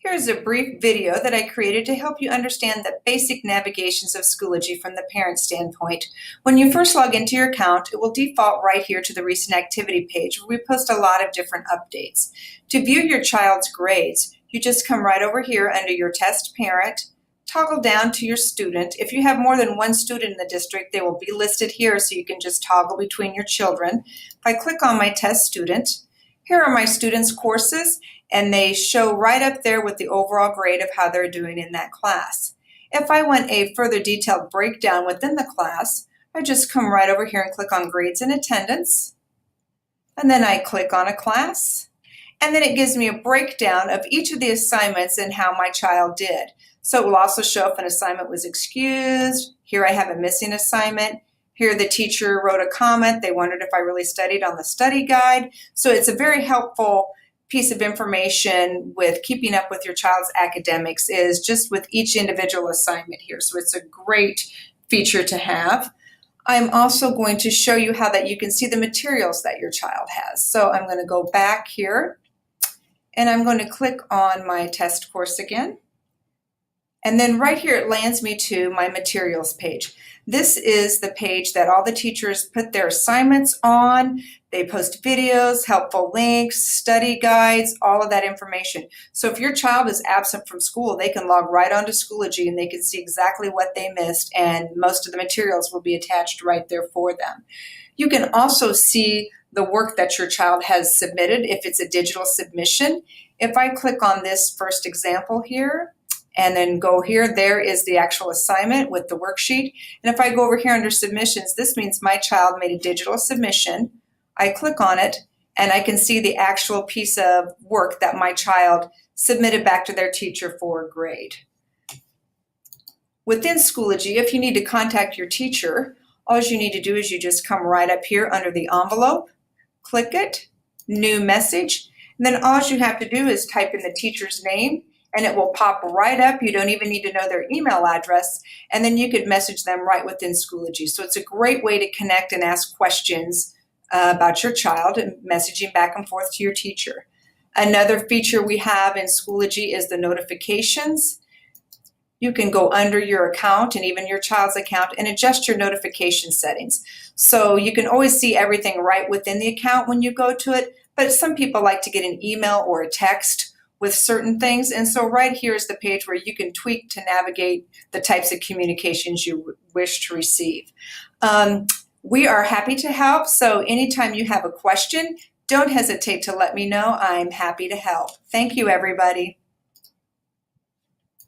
Here's a brief video that I created to help you understand the basic navigations of Schoology from the parent standpoint. When you first log into your account, it will default right here to the recent activity page where we post a lot of different updates. To view your child's grades, you just come right over here under your test parent, toggle down to your student. If you have more than one student in the district, they will be listed here so you can just toggle between your children. If I click on my test student, here are my students' courses, and they show right up there with the overall grade of how they're doing in that class. If I want a further detailed breakdown within the class, I just come right over here and click on grades and attendance, and then I click on a class, and then it gives me a breakdown of each of the assignments and how my child did. So it will also show if an assignment was excused. Here I have a missing assignment. Here the teacher wrote a comment. They wondered if I really studied on the study guide. So it's a very helpful piece of information with keeping up with your child's academics is just with each individual assignment here. So it's a great feature to have. I'm also going to show you how that you can see the materials that your child has. So I'm going to go back here and I'm going to click on my test course again. And then right here it lands me to my materials page. This is the page that all the teachers put their assignments on. They post videos, helpful links, study guides, all of that information. So if your child is absent from school, they can log right onto Schoology and they can see exactly what they missed, and most of the materials will be attached right there for them. You can also see the work that your child has submitted if it's a digital submission. If I click on this first example here, and then go here, there is the actual assignment with the worksheet. And if I go over here under submissions, this means my child made a digital submission. I click on it and I can see the actual piece of work that my child submitted back to their teacher for a grade. Within Schoology, if you need to contact your teacher, all you need to do is you just come right up here under the envelope, click it, new message, and then all you have to do is type in the teacher's name and it will pop right up. You don't even need to know their email address, and then you could message them right within Schoology. So it's a great way to connect and ask questions about your child and messaging back and forth to your teacher. Another feature we have in Schoology is the notifications. You can go under your account and even your child's account and adjust your notification settings. So you can always see everything right within the account when you go to it, but some people like to get an email or a text with certain things. And so right here is the page where you can tweak to navigate the types of communications you wish to receive. We are happy to help. So anytime you have a question, don't hesitate to let me know. I'm happy to help. Thank you, everybody.